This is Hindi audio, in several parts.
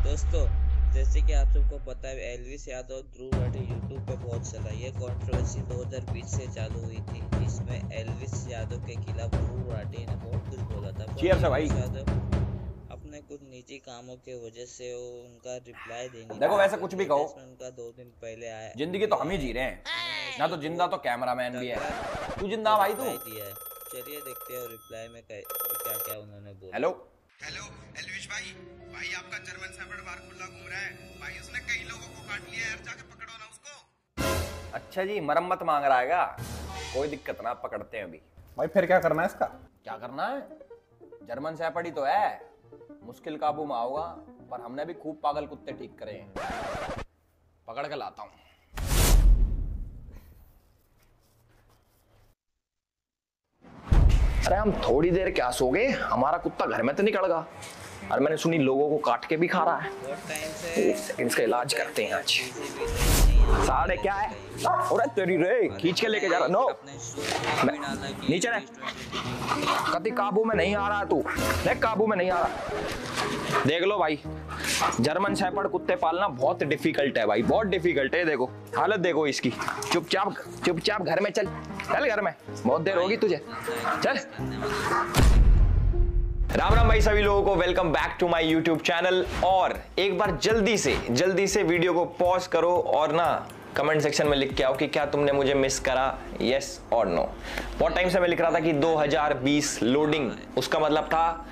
दोस्तों, जैसे कि आप सबको पता है एल्विस यादव ध्रुव राठी यूट्यूब पे बहुत चला। ये कंट्रोवर्सी 2020 से चालू हुई थी, जिसमें एल्विस यादव के खिलाफ ध्रुव राठी ने बहुत कुछ बोला था। पर चीयर्स है भाई। एल्विस यादव अपने कुछ निजी कामों के वजह से वो उनका रिप्लाई देने देखो वैसे कुछ भी कहो, उनका 2 दिन पहले आया। जिंदगी तो हम ही जी रहे हैं ना, तो जिंदा तो कैमरामैन भी है। तू जिंदा भाई तू। दिया है। चलिए देखते हैं रिप्लाई में क्या क्या उन्होंने बोला। हेलो हेलो एल्विश भाई, आपका जर्मन शेफर्ड बाहर खुला घूम रहा है भाई। उसने कई लोगों को काट लिया यार, जाके पकड़ो ना उसको। अच्छा जी, मरम्मत मांग रहा हैगा। कोई दिक्कत ना, पकड़ते हैं अभी। भाई फिर क्या करना है इसका? क्या करना है, जर्मन शेफर्ड ही तो है, मुश्किल काबू में आओगा। पर हमने भी खूब पागल कुत्ते ठीक करे हैं, पकड़ के लाता हूँ। अरे हम थोड़ी देर क्या सो गए, हमारा कुत्ता घर में तो नहीं कड़गा। और मैंने सुनी लोगों को काट के भी खा रहा है। एक सेकंड, इसका इलाज करते हैं आज। साढ़े क्या है? अरे तेरी रे, खींच के लेके जा रहा। नो नीचे रह, कभी काबू में नहीं आ रहा तू। देख काबू में नहीं आ रहा। देख लो भाई, जर्मन शेफर्ड कुत्ते पालना बहुत डिफिकल्ट है भाई, बहुत डिफिकल्ट है। देखो हालत देखो इसकी। चुपचाप घर में चल घर में, बहुत देर होगी तुझे। चल। राम राम भाई सभी लोगों को, welcome back to my YouTube channel. और एक बार जल्दी से वीडियो को पॉज करो और ना कमेंट सेक्शन में लिख के आओ कि क्या तुमने मुझे मिस करा, यस और नो। बहुत टाइम से मैं लिख रहा था कि 2020 लोडिंग, उसका मतलब था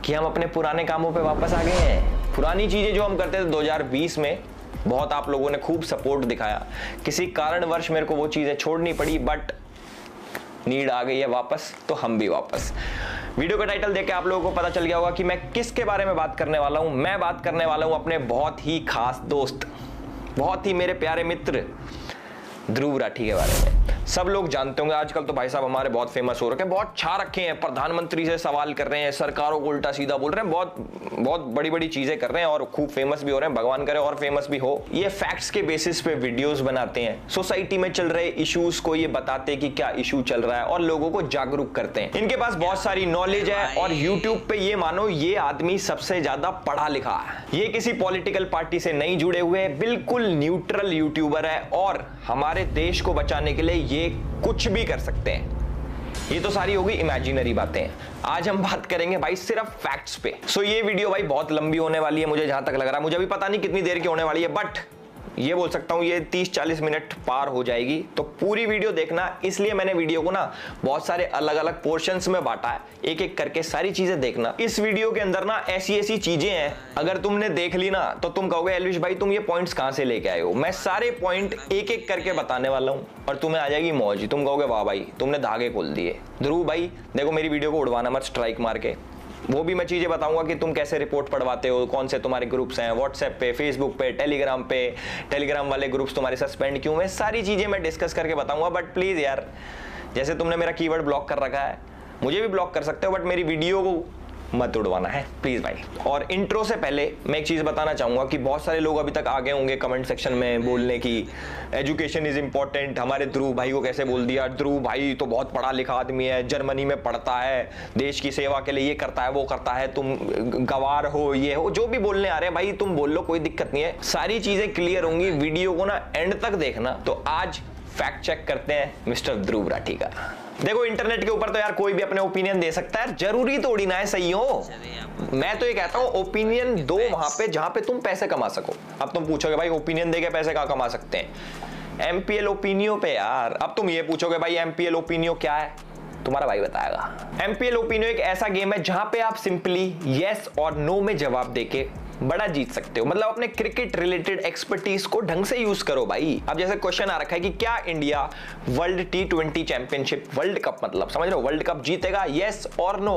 कि हम अपने पुराने कामों पे वापस आ गए हैं। पुरानी चीजें जो हम करते थे 2020 में, बहुत आप लोगों ने खूब सपोर्ट दिखाया। किसी कारणवश मेरे को वो चीजें छोड़नी पड़ी, बट नीड आ गई है वापस, तो हम भी वापस। वीडियो का टाइटल देख के आप लोगों को पता चल गया होगा कि मैं किसके बारे में बात करने वाला हूं। मैं बात करने वाला हूं अपने बहुत ही खास दोस्त, बहुत ही मेरे प्यारे मित्र ध्रुव राठी के बारे में। सब लोग जानते होंगे, आजकल तो भाई साहब हमारे बहुत फेमस हो रखे हैं, बहुत छा रखे हैं, प्रधानमंत्री से सवाल कर रहे हैं, सरकारों को उल्टा सीधा बोल रहे हैं, बहुत बड़ी चीजें कर रहे हैं और खूब फेमस भी हो रहे हैं। भगवान करे और फेमस भी हो। ये फैक्ट्स के बेसिस पे वीडियोस बनाते हैं, सोसाइटी में चल रहे इश्यूज को ये बताते हैं कि क्या इशू चल रहा है और लोगों को जागरूक करते हैं। इनके पास बहुत सारी नॉलेज है और यूट्यूब पे ये मानो ये आदमी सबसे ज्यादा पढ़ा लिखा है। ये किसी पॉलिटिकल पार्टी से नहीं जुड़े हुए, बिल्कुल न्यूट्रल यूट्यूबर है और हमारे देश को बचाने के लिए ये कुछ भी कर सकते हैं। ये तो सारी होगी इमेजिनरी बातें। आज हम बात करेंगे भाई सिर्फ फैक्ट्स पे। सो ये वीडियो भाई बहुत लंबी होने वाली है, मुझे जहां तक लग रहा है। मुझे अभी पता नहीं कितनी देर की होने वाली है, बट ये बोल सकता हूं ये 30-40 मिनट पार हो जाएगी। तो पूरी वीडियो देखना, इसलिए मैंने वीडियो को ना बहुत सारे अलग अलग पोर्शंस में बांटा है, एक एक करके सारी चीजें देखना। इस वीडियो के अंदर ना ऐसी चीजें हैं, अगर तुमने देख ली ना तो तुम कहोगे एल्विश भाई तुम ये पॉइंट्स कहां से लेके आए हो। मैं सारे पॉइंट एक एक करके बताने वाला हूं और तुम्हें आ जाएगी मौज। तुम कहोगे वाह भाई तुमने धागे खोल दिए। ध्रुव भाई देखो मेरी वीडियो को उड़वाना मत स्ट्राइक मार के। वो भी मैं चीजें बताऊंगा कि तुम कैसे रिपोर्ट पढ़वाते हो, कौन से तुम्हारे ग्रुप्स हैं व्हाट्सएप पे, फेसबुक पे, टेलीग्राम वाले ग्रुप्स तुम्हारे सस्पेंड क्यों है, सारी चीजें मैं डिस्कस करके बताऊंगा। बट प्लीज यार, जैसे तुमने मेरा कीवर्ड ब्लॉक कर रखा है, मुझे भी ब्लॉक कर सकते हो, बट मेरी वीडियो को मत उड़वाना है प्लीज भाई। और इंट्रो से पहले मैं एक चीज बताना चाहूंगा कि बहुत सारे लोग अभी तक आगे होंगे कमेंट सेक्शन में बोलने की एजुकेशन इज इंपॉर्टेंट। हमारे ध्रुव भाई को कैसे बोल दिया, ध्रुव भाई तो बहुत पढ़ा लिखा आदमी है, जर्मनी में पढ़ता है, देश की सेवा के लिए ये करता है वो करता है, तुम गवार हो, ये हो, जो भी बोलने आ रहे हैं भाई तुम बोल लो, कोई दिक्कत नहीं है। सारी चीजें क्लियर होंगी, वीडियो को ना एंड तक देखना। तो आज फैक्ट चेक करते हैं मिस्टर ध्रुव राठी का। देखो इंटरनेट के ऊपर तो यार कोई भी अपने ओपिनियन दे सकता है, जरूरी थोड़ी ना है सही हो। मैं तो ये कहता हूं ओपिनियन दो वहां पे जहां पे तुम पैसे कमा सको। अब तुम पूछोगे भाई ओपिनियन देके पैसे कहां कमा सकते हैं, एमपीएल ओपिनियो पे यार। अब तुम ये पूछोगे भाई एमपीएल ओपिनियो क्या है, तुम्हारा भाई बताएगा। एमपीएल ओपिनियो एक ऐसा गेम है जहां पे आप सिंपली यस और नो में जवाब देके बड़ा जीत सकते हो। मतलब अपने क्रिकेट रिलेटेड एक्सपर्टीज को ढंग से यूज करो भाई। अब जैसे क्वेश्चन आ रखा है कि क्या India world T20 championship, world cup मतलब समझ रहे हो, वर्ल्ड कप जीतेगा, यस और नो।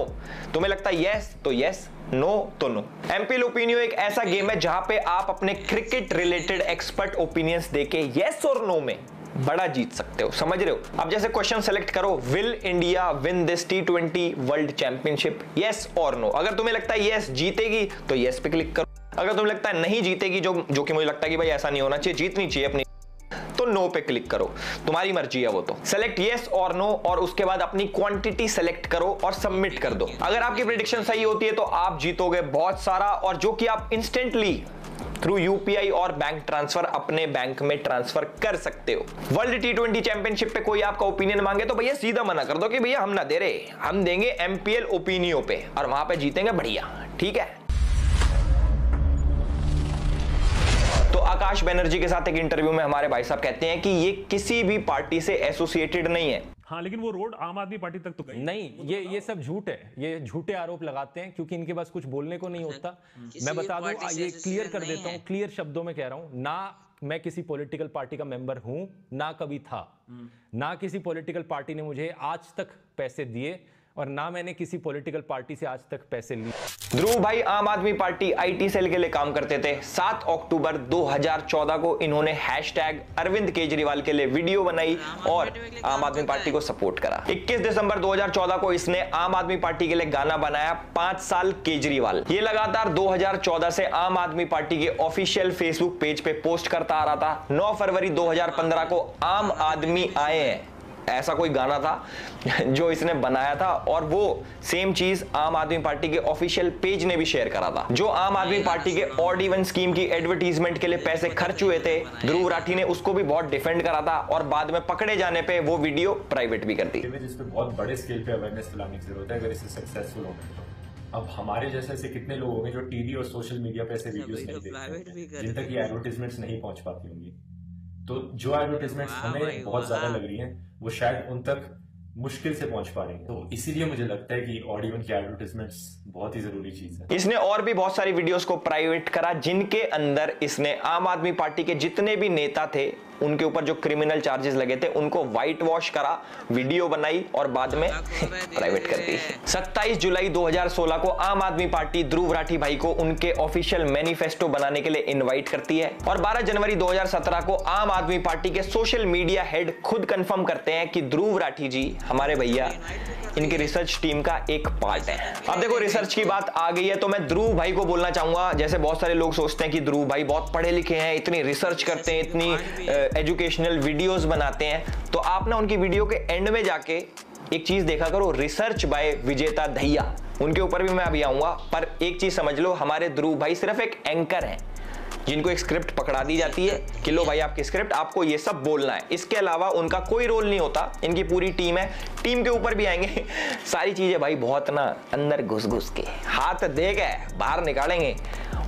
तुम्हें लगता है यस तो यस, नो तो नो। एमपीएल ओपिनियो एक ऐसा गेम है जहां पे आप अपने क्रिकेट रिलेटेड एक्सपर्ट ओपिनियंस देके यस और नो में बड़ा जीत सकते हो, समझ रहे हो। अब जैसे क्वेश्चन सेलेक्ट करो, will India win this T20 world championship, yes और नो। अगर तुम्हें लगता है यस जीतेगी तो यस पे क्लिक करो, अगर तुम्हें लगता है नहीं जीतेगी, जो कि मुझे लगता है कि भाई ऐसा नहीं होना चाहिए, जीतनी चाहिए अपनी, तो नो पे क्लिक करो, तुम्हारी मर्जी है वो तो। सेलेक्ट येस और नो और उसके बाद अपनी क्वांटिटी सेलेक्ट करो और सबमिट कर दो। अगर आपकी प्रेडिक्शन सही होती है तो आप जीतोगे बहुत सारा, और जो कि आप इंस्टेंटली थ्रू यूपीआई और बैंक ट्रांसफर अपने बैंक में ट्रांसफर कर सकते हो। वर्ल्ड T20 चैंपियनशिप पे कोई आपका ओपिनियन मांगे तो भैया सीधा मना कर दो कि भैया हम ना दे रहे, हम देंगे MPL ओपिनियो पे और वहां पे जीतेंगे बढ़िया, ठीक है। तो आकाश बनर्जी के साथ एक इंटरव्यू में हमारे भाई साहब कहते हैं कि ये किसी भी पार्टी से एसोसिएटेड नहीं है। हाँ, लेकिन वो रोड आम आदमी पार्टी तक तो गई नहीं, ये सब झूठ है, ये झूठे आरोप लगाते हैं क्योंकि इनके पास कुछ बोलने को नहीं होता। मैं बता दूं, ये क्लियर कर देता हूं, क्लियर शब्दों में कह रहा हूं, ना मैं किसी पॉलिटिकल पार्टी का मेंबर हूं, ना कभी था, ना किसी पॉलिटिकल पार्टी ने मुझे आज तक पैसे दिए और ना मैंने किसी पॉलिटिकल पार्टी से आज तक पैसे लिए। ध्रुव भाई आम आदमी पार्टी IT सेल के लिए काम करते थे। 7 अक्टूबर 2014 को इन्होंने हैशटैग अरविंद केजरीवाल के लिए वीडियो बनाई और आम आदमी पार्टी को सपोर्ट करा। 21 दिसंबर 2014 को इसने आम आदमी पार्टी के लिए गाना बनाया 5 साल केजरीवाल। ये लगातार 2014 से आम आदमी पार्टी के ऑफिशियल फेसबुक पेज पे पोस्ट करता आ रहा था। 9 फरवरी 2015 को आम आदमी आए हैं ऐसा कोई गाना था जो इसने बनाया था, और वो सेम चीज आम आदमी पार्टी के ऑफिशियल पेज ने भी शेयर करा था। जो आम आदमी पार्टी के ऑड इवन स्कीम की एडवर्टीजमेंट के लिए पैसे खर्च हुए थे, ध्रुव राठी ने उसको भी बहुत डिफेंड करा था और बाद में पकड़े जाने पे वो वीडियो प्राइवेट भी कर दी। जिस पे बहुत बड़े स्केल पे अवेयरनेस फैलाने की जरूरत है अगर इसे सक्सेसफुल होना तो। अब हमारे जैसे ऐसे कितने लोग होंगे जो टीवी और सोशल मीडिया पे ऐसे वीडियोस नहीं देखते, जिन तक ये एडवर्टीजमेंट्स नहीं पहुंच पाती होंगी। तो जो एडवर्टीजमेंट्स हमें बहुत ज्यादा लग रही हैं वो शायद उन तक मुश्किल से पहुंच पा रही है। तो इसीलिए मुझे लगता है कि ऑड इवन की एडवर्टाइजमेंट्स बहुत ही जरूरी चीज है। इसने और भी बहुत सारी वीडियोस को प्राइवेट करा जिनके अंदर इसने आम आदमी पार्टी के जितने भी नेता थे उनके ऊपर जो क्रिमिनल चार्जेस लगे थे उनको व्हाइट वॉश करा, वीडियो बनाई और बाद में प्राइवेट कर दी। 27 जुलाई 2016 को आम आदमी पार्टी ध्रुव राठी भाई को उनके ऑफिशियल मैनिफेस्टो बनाने के लिए इनवाइट करती है और 12 जनवरी 2017 को आम आदमी पार्टी के सोशल मीडिया हेड खुद कंफर्म करते हैं कि ध्रुव राठी जी हमारे भैया इनकी रिसर्च टीम का एक पार्ट है। अब देखो रिसर्च की बात आ गई है तो मैं ध्रुव भाई को बोलना चाहूंगा, जैसे बहुत सारे लोग सोचते हैं कि ध्रुव भाई बहुत पढ़े लिखे हैं, इतनी रिसर्च करते हैं, इतनी एजुकेशनल वीडियोस बनाते हैं, तो आप ना उनकी वीडियो के एंड में जाके एक चीज देखा करो, रिसर्च बाय विजेता दहिया, उनके ऊपर भी मैं अभी आऊंगा। पर एक चीज समझ लो, हमारे ध्रुव भाई सिर्फ एक एंकर हैं जिनको एक स्क्रिप्ट पकड़ा दी जाती है कि लो भाई आपकी स्क्रिप्ट, आपको ये सब बोलना है, इसके अलावा उनका कोई रोल नहीं होता। इनकी पूरी टीम है, टीम के ऊपर भी आएंगे सारी चीजें भाई बहुत ना अंदर घुस घुस के हाथ दे के बाहर निकालेंगे,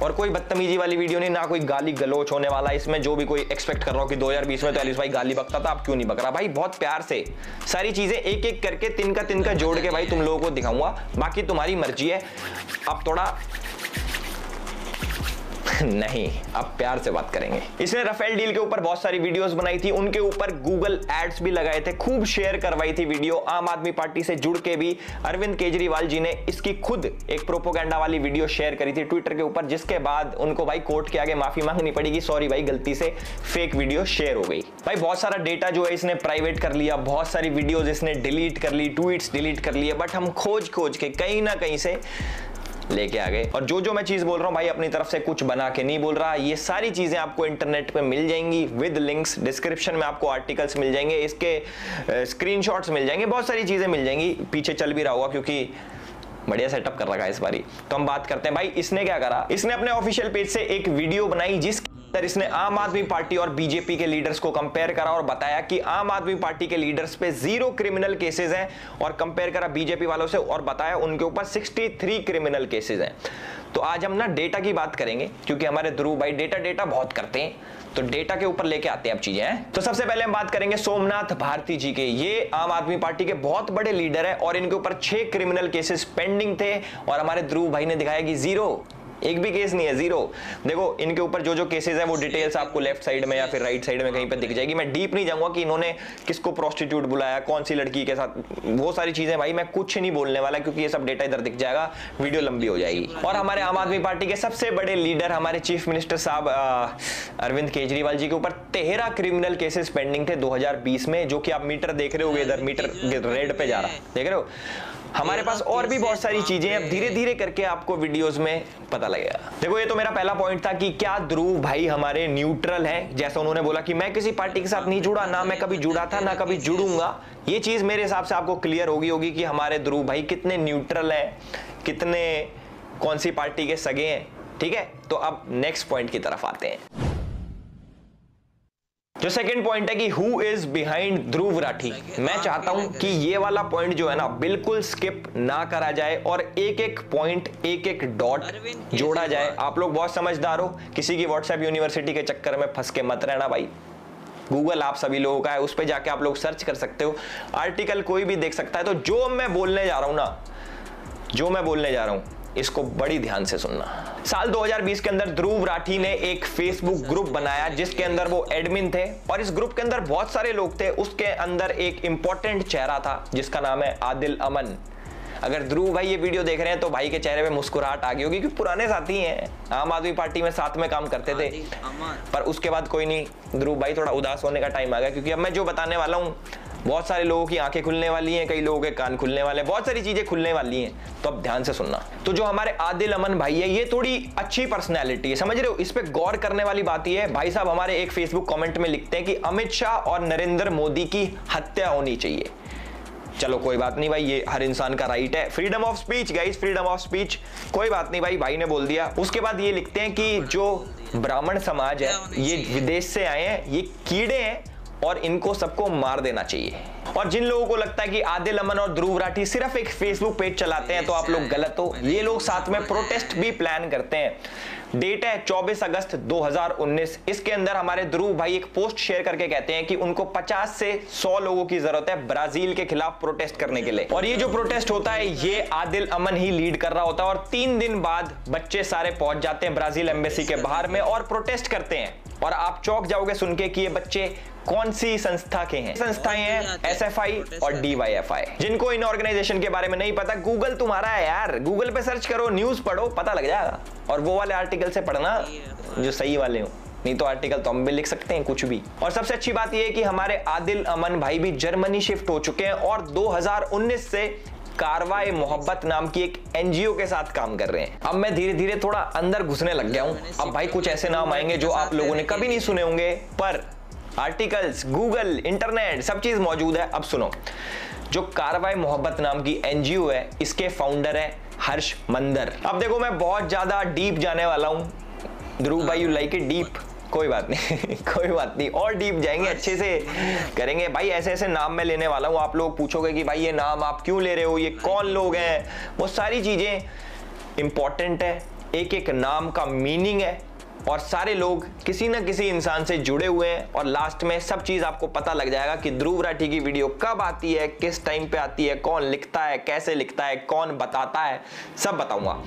और कोई बदतमीजी वाली वीडियो नहीं, ना कोई गाली गलोच होने वाला इसमें। जो भी कोई एक्सपेक्ट कर रहा हो कि 2020 में तो एलिस भाई गाली बकता था, अब क्यों नहीं बक रहा भाई, बहुत प्यार से सारी चीजें एक एक करके तिनका जोड़ के भाई तुम लोगों को दिखाऊंगा, बाकी तुम्हारी मर्जी है। अब थोड़ा नहीं, अब प्यार से बात करेंगे। इसने राफेल डील के ऊपर बहुत सारी वीडियोस बनाई थी, उनके ऊपर गूगल एड्स भी लगाए थे, खूब शेयर करवाई थी वीडियो। आम आदमी पार्टी से जुड़ के भी अरविंद केजरीवाल जी ने इसकी खुद एक प्रोपोगेंडा वाली वीडियो शेयर करी थी ट्विटर के ऊपर, जिसके बाद उनको भाई कोर्ट के आगे माफी मांगनी पड़ेगी, सॉरी भाई गलती से फेक वीडियो शेयर हो गई। भाई बहुत सारा डेटा जो है इसने प्राइवेट कर लिया, बहुत सारी वीडियोज इसने डिलीट कर ली, ट्वीट्स डिलीट कर लिए, बट हम खोज के कहीं ना कहीं से लेके आ गए। और जो मैं चीज बोल रहा हूं भाई अपनी तरफ से कुछ बना के नहीं बोल रहा, ये सारी चीजें आपको इंटरनेट पे मिल जाएंगी विद लिंक्स, डिस्क्रिप्शन में आपको आर्टिकल्स मिल जाएंगे, इसके स्क्रीनशॉट्स मिल जाएंगे, बहुत सारी चीजें मिल जाएंगी, पीछे चल भी रहा होगा क्योंकि बढ़िया सेटअप कर रखा है इस बारी। तो हम बात करते हैं भाई इसने क्या करा। इसने अपने ऑफिशियल पेज से एक वीडियो बनाई जिसके अंदर इसने आम आदमी पार्टी और बीजेपी के लीडर्स को कंपेयर करा और बताया कि आम आदमी पार्टी के लीडर्स पे 0 क्रिमिनल केसेस हैं, और कंपेयर करा बीजेपी वालों से और बताया उनके ऊपर 63 क्रिमिनल केसेस हैं। तो आज हम ना डेटा की बात करेंगे क्योंकि हमारे ध्रुव भाई डेटा बहुत करते हैं, तो डेटा के ऊपर लेके आते हैं अब चीजें हैं। तो सबसे पहले हम बात करेंगे सोमनाथ भारती जी के। ये आम आदमी पार्टी के बहुत बड़े लीडर है और इनके ऊपर 6 क्रिमिनल केसेस पेंडिंग थे, और हमारे ध्रुव भाई ने दिखाया कि 0, एक भी केस नहीं है, 0। देखो इनके ऊपर जो केसेस है वो डिटेल्स आपको लेफ्ट साइड में या फिर राइट साइड में कहीं पर दिख जाएगी। मैं डीप नहीं जाऊंगा कि इन्होंने किसको प्रोस्टिट्यूट बुलाया, कौन सी लड़की के साथ, वो सारी चीजें भाई मैं कुछ नहीं बोलने वाला क्योंकि ये सब डेटा इधर दिख जाएगा, वीडियो लंबी हो जाएगी। और हमारे आम आदमी पार्टी के सबसे बड़े लीडर हमारे चीफ मिनिस्टर साहब अरविंद केजरीवाल जी के ऊपर 13 क्रिमिनल केसेस पेंडिंग थे 2020 में, जो कि आप मीटर देख रहे हो, इधर मीटर रेड पे जा रहा है, देख रहे हो। हमारे पास और भी बहुत सारी चीजें अब धीरे धीरे करके आपको वीडियोस में पता लगेगा। देखो ये तो मेरा पहला पॉइंट था कि क्या ध्रुव भाई हमारे न्यूट्रल है, जैसा उन्होंने बोला कि मैं किसी पार्टी के साथ नहीं जुड़ा, ना मैं कभी जुड़ा था ना कभी जुड़ूंगा। ये चीज मेरे हिसाब से आपको क्लियर होगी कि हमारे ध्रुव भाई कितने न्यूट्रल है, कितने कौन सी पार्टी के सगे हैं। ठीक है, तो अब नेक्स्ट पॉइंट की तरफ आते हैं। जो सेकंड पॉइंट है कि who is behind Dhruv Rathee. मैं चाहता हूं कि ये वाला पॉइंट जो है ना बिल्कुल स्किप ना करा जाए और एक एक पॉइंट, एक एक डॉट जोड़ा जाए। आप लोग बहुत समझदार हो, किसी की व्हाट्सएप यूनिवर्सिटी के चक्कर में फंस के मत रहना भाई। गूगल आप सभी लोगों का है, उस पर जाके आप लोग सर्च कर सकते हो, आर्टिकल कोई भी देख सकता है। तो जो मैं बोलने जा रहा हूं ना, जो मैं बोलने जा रहा हूं इसको बड़ी ध्यान से सुनना। साल 2020 के अंदर ध्रुव राठी ने एक फेसबुक ग्रुप बनाया जिसके अंदर वो एडमिन थे और इस ग्रुप के अंदर बहुत सारे लोग थे। उसके अंदर एक इंपॉर्टेंट चेहरा था जिसका नाम है आदिल अमन। अगर ध्रुव भाई ये वीडियो देख रहे हैं तो भाई के चेहरे पे मुस्कुराहट आ गई होगी क्योंकि पुराने साथी हैं, आम आदमी पार्टी में साथ में काम करते थे। पर उसके बाद कोई नहीं, ध्रुव भाई थोड़ा उदास होने का टाइम आ गया क्योंकि अब मैं जो बताने वाला हूँ बहुत सारे लोगों की आंखें खुलने वाली हैं, कई लोगों के कान खुलने वाले हैं, बहुत सारी चीजें खुलने वाली हैं। तो अब ध्यान से सुनना। तो जो हमारे आदिल अमन भाई है ये थोड़ी अच्छी पर्सनैलिटी है, समझ रहे हो। इस पे गौर करने वाली बात ये है, भाई साहब हमारे एक फेसबुक कमेंट में लिखते हैं कि अमित शाह और नरेंद्र मोदी की हत्या होनी चाहिए। चलो कोई बात नहीं भाई, ये हर इंसान का राइट है, freedom of speech guys, freedom of speech, कोई बात नहीं भाई, भाई ने बोल दिया। उसके बाद ये लिखते हैं कि जो ब्राह्मण समाज है ये विदेश से आए हैं, ये कीड़े हैं और इनको सबको मार देना चाहिए। और जिन लोगों को लगता है कि आदिल अमन और ध्रुव राठी सिर्फ एक फेसबुक पेज चलाते हैं तो आप लोग गलत हो। ये लोग साथ में प्रोटेस्ट भी प्लान करते हैं। डेट है 24 अगस्त 2019। इसके अंदर हमारे ध्रुव भाई एक पोस्ट शेयर करके कहते हैं कि उनको 50 से 100 लोगों की जरूरत है ब्राजील के खिलाफ प्रोटेस्ट करने के लिए। और ये जो प्रोटेस्ट होता है ये आदिल अमन ही लीड कर रहा होता है और 3 दिन बाद बच्चे सारे पहुंच जाते हैं ब्राजील एम्बेसी के बाहर में और प्रोटेस्ट करते हैं। और आप चौंक जाओगे सुन के कि ये बच्चे कौन सी संस्था के हैं। संस्थाएं हैं एसएफआई और डीवाईएफआई। जिनको इन ऑर्गेनाइजेशन के बारे में नहीं पता, गूगल तुम्हारा है यार, गूगल पे सर्च करो, न्यूज पढ़ो, पता लग जाएगा। और वो वाले आर्टिकल से पढ़ना जो सही वाले हो, नहीं तो आर्टिकल तो हम भी लिख सकते हैं कुछ भी। और सबसे अच्छी बात यह है कि हमारे आदिल अमन भाई भी जर्मनी शिफ्ट हो चुके हैं और 2019 से कारवाए मोहब्बत नाम की एक एनजीओ के साथ काम कर रहे हैं। अब मैं धीरे धीरे थोड़ा अंदर घुसने लग गया हूं। अब भाई कुछ ऐसे नाम आएंगे जो आप लोगों ने कभी नहीं सुने होंगे, पर आर्टिकल्स, गूगल, इंटरनेट सब चीज मौजूद है। अब सुनो, जो कारवाए मोहब्बत नाम की एनजीओ है इसके फाउंडर है हर्ष मंदर। अब देखो मैं बहुत ज्यादा डीप जाने वाला हूं। ध्रुव भाई यू लाइक इट डीप, कोई बात नहीं कोई बात नहीं, और डीप जाएंगे, अच्छे से करेंगे भाई। ऐसे ऐसे नाम मैं लेने वाला हूं, आप लोग पूछोगे कि भाई ये नाम आप क्यों ले रहे हो, ये कौन लोग हैं, वो सारी चीजें इंपॉर्टेंट है। एक एक नाम का मीनिंग है और सारे लोग किसी न किसी इंसान से जुड़े हुए हैं और लास्ट में सब चीज आपको पता लग जाएगा कि ध्रुव राठी की वीडियो कब आती है, किस टाइम पे आती है, कौन लिखता है, कैसे लिखता है, कौन बताता है, सब बताऊंगा।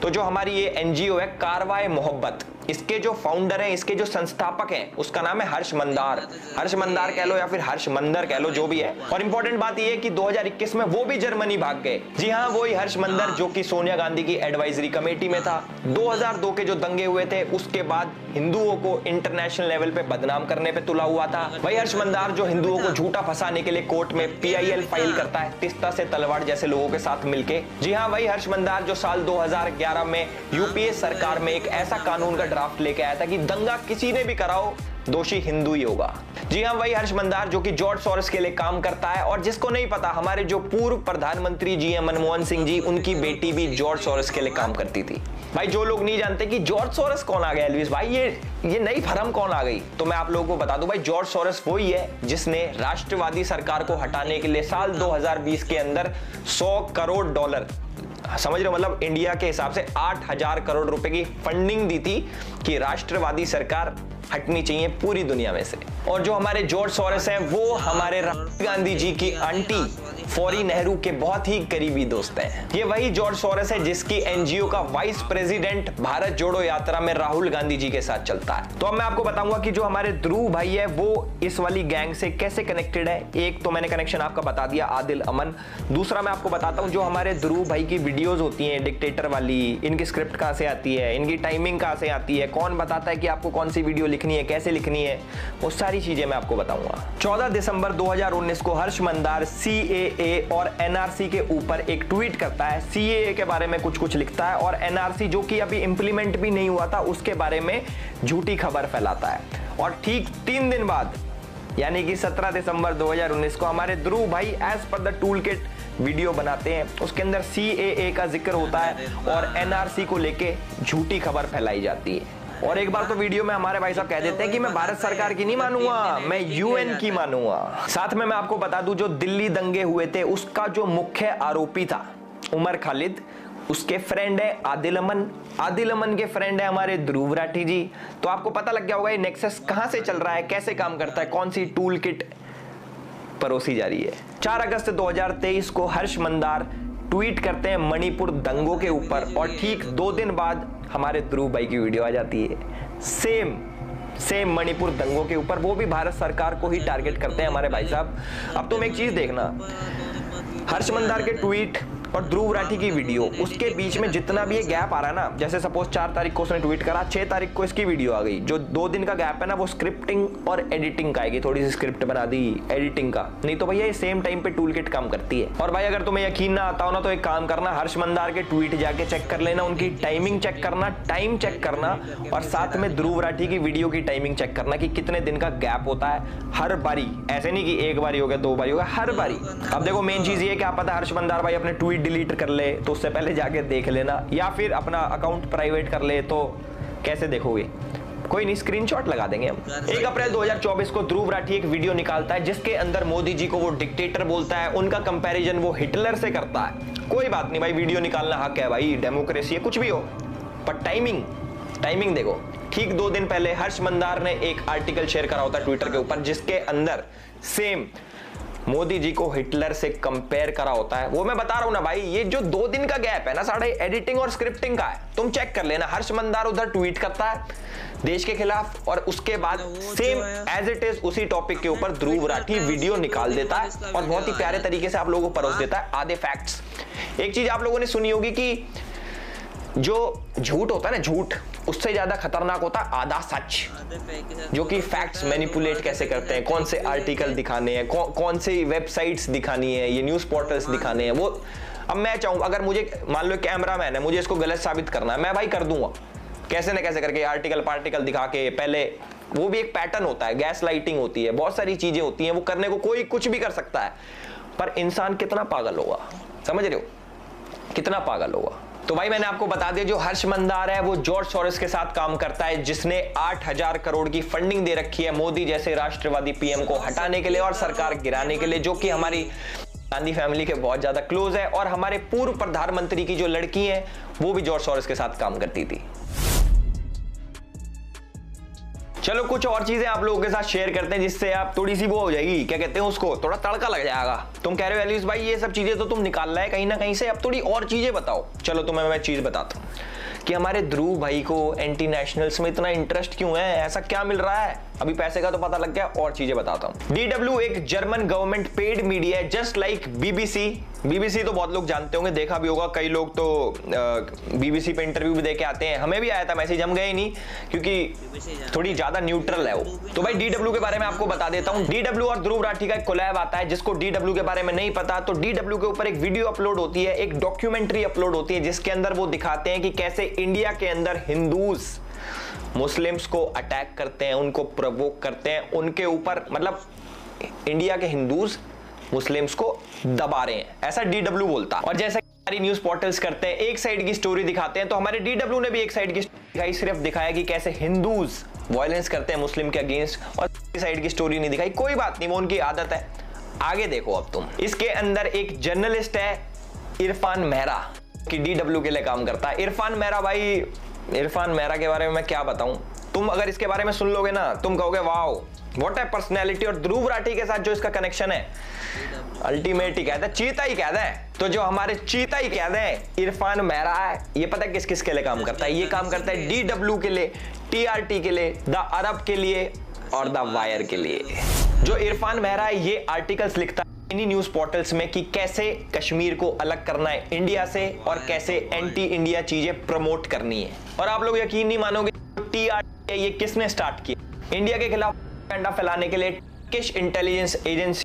तो जो हमारी ये एनजीओ है कारवाए मोहब्बत, इसके जो फाउंडर हैं, इसके जो संस्थापक हैं, उसका नाम है हर्ष मंदार। हर्ष मंदार कह लो या फिर हर्ष मंदर कह लो, जो भी है। और इंपॉर्टेंट बात यह है कि 2021 में वो भी जर्मनी भाग गए। जी हाँ, वही हर्ष मंदर जो कि सोनिया गांधी की एडवाइजरी कमेटी में था। 2002 के जो दंगे हुए थे उसके बाद हिंदुओं को इंटरनेशनल लेवल पे बदनाम करने पे तुला हुआ था। वही हर्ष मंदार जो हिंदुओं को झूठा फंसाने के लिए कोर्ट में PIL फाइल करता है तिस्ता से तलवार जैसे लोगों के साथ मिलके। जी हाँ, वही हर्ष मंदार जो साल 2011 में यूपीए सरकार में एक ऐसा कानून का ड्राफ्ट लेके आया था कि दंगा किसी ने भी कराओ दोषी हिंदू ही होगा। जी हाँ, वही हर्ष मंदार जो कि जॉर्ज सोरोस के लिए काम करता है। और जिसको नहीं पता, हमारे जो पूर्व प्रधानमंत्री जी हैं मनमोहन सिंह जी, उनकी बेटी भी जॉर्ज सोरोस के लिए काम करती थी। भाई जो लोग नहीं जानते कि जॉर्ज सोरोस कौन आ गया एल्विस भाई, ये नई फर्म कौन आ गई, तो मैं आप लोगों को बता दूं भाई, जॉर्ज सोरोस वही है जिसने राष्ट्रवादी सरकार को हटाने के लिए साल 2020 के अंदर $100 करोड़, समझ रहे हो, मतलब इंडिया के हिसाब से 8,000 करोड़ रुपए की फंडिंग दी थी कि राष्ट्रवादी सरकार हटनी चाहिए पूरी दुनिया में से। और जो हमारे जॉर्ज सोरोस हैं वो हमारे राहुल गांधी जी की आंटी फौरी नेहरू के बहुत ही करीबी दोस्त हैं। ये वही जॉर्ज सोरोस है जिसकी एनजीओ का वाइस प्रेसिडेंट भारत जोड़ो यात्रा में राहुल गांधी जी के साथ चलता है। तो अब मैं आपको बताऊंगा कि जो हमारे ध्रुव भाई है वो इस वाली गैंग से कैसे कनेक्टेड है। एक तो मैंने कनेक्शन आपका बता दिया, आदिल अमन। दूसरा मैं आपको बताता हूं जो हमारे ध्रुव भाई की वीडियोस होती हैं डिक्टेटर वाली, इनकी स्क्रिप्ट कहां से आती है, इनकी टाइमिंग कहां से आती है, कौन बताता है कि आपको कौन सी वीडियो लिखनी है, कैसे लिखनी है, वो सारी चीजें मैं आपको बताऊंगा। 14 दिसंबर 2019 को हर्ष मंदार CAA CAA और NRC के ऊपर एक ट्वीट करता है, CAA के बारे में कुछ लिखता है और NRC जो कि अभी इंप्लीमेंट भी नहीं हुआ था उसके बारे में झूठी खबर फैलाता है। और ठीक 3 दिन बाद यानी कि 17 दिसंबर 2019 को हमारे ध्रुव भाई as per the tool kit video बनाते हैं, उसके अंदर CAA का जिक्र होता है और NRC को लेके झूठी खबर फैलाई जाती है। और एक बार तो वीडियो में हमारे भाई साहब कह देते हैं कि मैं भारत सरकार की नहीं मानूंगा, मैं UN की मानूंगा। साथ में मैं आपको बता दूं जो दिल्ली दंगे हुए थे उसका जो मुख्य आरोपी था उमर खालिद, उसके फ्रेंड है आदिल अमन, आदिल अमन के फ्रेंड है हमारे ध्रुव राठी जी। तो आपको पता लग गया होगा ये नेक्सस कहां से चल रहा है, कैसे काम करता है, कौन सी टूल किट परोसी जा रही है। 4 अगस्त 2023 को हर्ष मंदार ट्वीट करते हैं मणिपुर दंगों के ऊपर और ठीक 2 दिन बाद हमारे ध्रुव भाई की वीडियो आ जाती है सेम मणिपुर दंगों के ऊपर, वो भी भारत सरकार को ही टारगेट करते हैं हमारे भाई साहब। अब तुम एक चीज देखना, हर्ष मंदार के ट्वीट और ध्रुव राठी की वीडियो, उसके बीच में जितना भी ये गैप आ रहा है ना, जैसे सपोज 4 तारीख को उसने ट्वीट करा, 6 तारीख को इसकी वीडियो आ गई, जो 2 दिन का गैप है ना वो स्क्रिप्टिंग और एडिटिंग का आएगी, थोड़ी सी स्क्रिप्ट बना दी एडिटिंग का, नहीं तो भैया ये सेम टाइम पे टूल किट काम करती है। और भाई अगर तुम्हें यकीन ना आता हो ना तो एक काम करना, हर्ष मंदार के ट्वीट जाके चेक कर लेना, उनकी टाइमिंग चेक करना, टाइम चेक करना और साथ में ध्रुव राठी की वीडियो की टाइमिंग चेक करना कि कितने दिन का गैप होता है हर बारी, ऐसे नहीं कि एक बारी हो गया 2 बारी हो गया, हर बारी। अब देखो मेन चीज ये क्या पता हर्ष मंदार भाई अपने ट्वीट डिलीट कर ले तो उससे पहले जाके देख लेना, या फिर अपना अकाउंट प्राइवेट कर ले तो कैसे देखोगे, कोई नहीं स्क्रीनशॉट लगा देंगे हम। 1 अप्रैल 2024 को ध्रुव राठी एक वीडियो निकालता है जिसके अंदर मोदी जी को वो डिक्टेटर बोलता है, उनका कंपैरिजन वो हिटलर से करता है। कोई बात नहीं भाई, वीडियो निकालना हक है भाई, डेमोक्रेसी है, कुछ भी हो, पर टाइमिंग देखो। ठीक 2 दिन पहले हर्ष मंदार ने एक आर्टिकल शेयर करा होता है ट्विटर के ऊपर जिसके अंदर सेम मोदी जी को हिटलर से कंपेयर करा होता है। वो मैं बता रहा हूं ना भाई, ये जो 2 दिन का गैप है ना साढ़े एडिटिंग और स्क्रिप्टिंग का है, तुम चेक कर लेना। हर्ष मंदार उधर ट्वीट करता है देश के खिलाफ और उसके बाद सेम एज इट इज उसी टॉपिक के ऊपर ध्रुव राठी वीडियो निकाल देता है और बहुत ही प्यारे तरीके से आप लोगों को परोस देता है आधे फैक्ट्स। एक चीज आप लोगों ने सुनी होगी कि जो झूठ होता है ना, झूठ उससे ज्यादा खतरनाक होता है आधा सच, जो कि फैक्ट्स मैनिपुलेट कैसे करते हैं, कौन से आर्टिकल दिखाने हैं, कौन से वेबसाइट्स दिखानी है, ये न्यूज पोर्टल्स दिखाने हैं। वो अब मैं चाहूँ अगर मुझे मान लो कैमरामैन है, मुझे इसको गलत साबित करना है, मैं भाई कर दूंगा कैसे न कैसे करके, आर्टिकल पार्टिकल दिखा के। पहले वो भी एक पैटर्न होता है, गैस लाइटिंग होती है, बहुत सारी चीजें होती हैं, वो करने को कोई कुछ भी कर सकता है, पर इंसान कितना पागल होगा, समझ रहे हो, कितना पागल होगा। तो भाई मैंने आपको बता दिया, जो हर्ष मंदार है वो जॉर्ज सोरोस के साथ काम करता है जिसने 8000 करोड़ की फंडिंग दे रखी है मोदी जैसे राष्ट्रवादी पीएम को हटाने के लिए और सरकार गिराने के लिए, जो कि हमारी गांधी फैमिली के बहुत ज्यादा क्लोज है। और हमारे पूर्व प्रधानमंत्री की जो लड़की है वो भी जॉर्ज सोरोस के साथ काम करती थी। चलो कुछ और चीजें आप लोगों के साथ शेयर करते हैं जिससे आप थोड़ी सी वो हो जाएगी, क्या कहते हैं उसको, थोड़ा तड़का लग जाएगा। तुम कह रहे हो एलिस भाई ये सब चीजें तो तुम निकाल रहा है कहीं ना कहीं से, अब थोड़ी और चीजें बताओ। चलो तुम्हें मैं चीज बताता हूँ कि हमारे ध्रुव भाई को एंटी नेशनल्स में इतना इंटरेस्ट क्यों है, ऐसा क्या मिल रहा है। अभी पैसे का तो पता लग गया, और चीजें बताता हूँ। DW एक जर्मन गवर्नमेंट पेड मीडिया है जस्ट लाइक BBC तो बहुत लोग जानते होंगे, देखा भी होगा, कई लोग तो BBC पे इंटरव्यू भी देके आते हैं, हमें भी आया था मैसेज, हम गए नहीं क्योंकि थोड़ी ज्यादा न्यूट्रल है वो। तो भाई DW के बारे में आपको बता देता हूँ। DW और ध्रुव राठी का एक कोलैब आता है, जिसको DW के बारे में नहीं पता तो DW के ऊपर एक वीडियो अपलोड होती है, एक डॉक्यूमेंट्री अपलोड होती है जिसके अंदर वो दिखाते हैं कि कैसे इंडिया के अंदर हिंदूज मुस्लिम्स को अटैक करते हैं, उनको प्रोवोक करते हैं, उनके ऊपर मतलब इंडिया के हिंदूज मुस्लिम्स को दबा रहे हैं, ऐसा DW बोलता। और जैसा हमारी न्यूज पोर्टल्स करते हैं, एक साइड की स्टोरी दिखाते हैं, तो हमारे DW ने भी एक साइड की दिखाई, सिर्फ दिखाया कि कैसे हिंदूज वायलेंस करते हैं मुस्लिम के अगेंस्ट, और साइड की स्टोरी नहीं दिखाई। कोई बात नहीं, वो उनकी आदत है। आगे देखो अब तुम, इसके अंदर एक जर्नलिस्ट है इरफान मेहरा कि DW के लिए काम करता है। इरफान मेहरा के बारे में मैं क्या बताऊं, तुम अगर इसके बारे में सुन लोगे ना तुम कहोगे वाओ व्हाट ए पर्सनैलिटी। और ध्रुव राठी के साथ जो इसका कनेक्शन है अल्टीमेट ही कहते हैं, चीता ही कहते हैं। तो जो हमारे चीता ही कहते हैं इरफान मेहरा है, ये पता है किस किस के लिए काम करता है, ये काम करता है DW के लिए, TRT के लिए, द अरब के लिए और द वायर के लिए। जो इरफान मेहरा है ये आर्टिकल्स लिखता है इन्हीं न्यूज पोर्टल्स में कि कैसे कश्मीर को अलग करना है इंडिया से और कैसे एंटी इंडिया चीजें प्रमोट करनी है। और आप लोग यकीन नहीं मानोगे TRT ये किसने स्टार्ट किया, इंडिया के खिलाफ प्रोपेगेंडा फैलाने के लिए टर्किश इंटेलिजेंस एजेंसी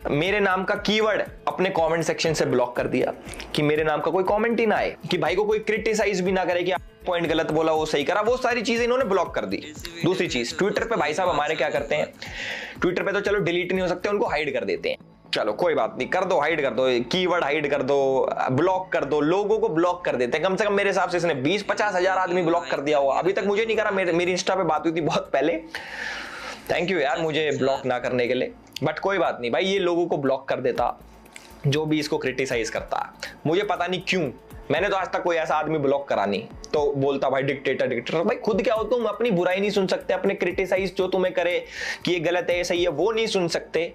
मेरे नाम का कीवर्ड अपने कमेंट सेक्शन से ब्लॉक कर दिया कि मेरे नाम का कोई कमेंट ही ना आए, कि भाई को कोई क्रिटिसाइज भी ना करे कि पॉइंट गलत बोला वो सही करा, वो सारी चीजें इन्होंने ब्लॉक कर दी। दूसरी चीज, ट्विटर पे भाई साहब हमारे क्या करते हैं, ट्विटर पे तो चलो डिलीट नहीं हो सकते, उनको हाइड कर देते हैं। चलो कोई बात नहीं, कर दो, हाइड कर दो, कीवर्ड हाइड कर दो, ब्लॉक कर दो, लोगों को ब्लॉक कर देते हैं। कम से कम मेरे हिसाब से इसने 20-50 हजार आदमी ब्लॉक कर दिया हुआ, अभी तक मुझे नहीं करा। मेरी इंस्टा पे बात हुई थी बहुत पहले, थैंक यू यार मुझे ब्लॉक ना करने के लिए, बट कोई बात नहीं भाई, ये लोगों को ब्लॉक कर देता जो भी इसको क्रिटिसाइज करता। मुझे पता नहीं क्यों, मैंने तो आज तक कोई ऐसा आदमी ब्लॉक करा नहीं, तो बोलता भाई डिक्टेटर। भाई खुद क्या हो तुम, अपनी बुराई नहीं सुन सकते, अपने क्रिटिसाइज जो तुम्हें करे कि ये गलत है ये सही है वो नहीं सुन सकते,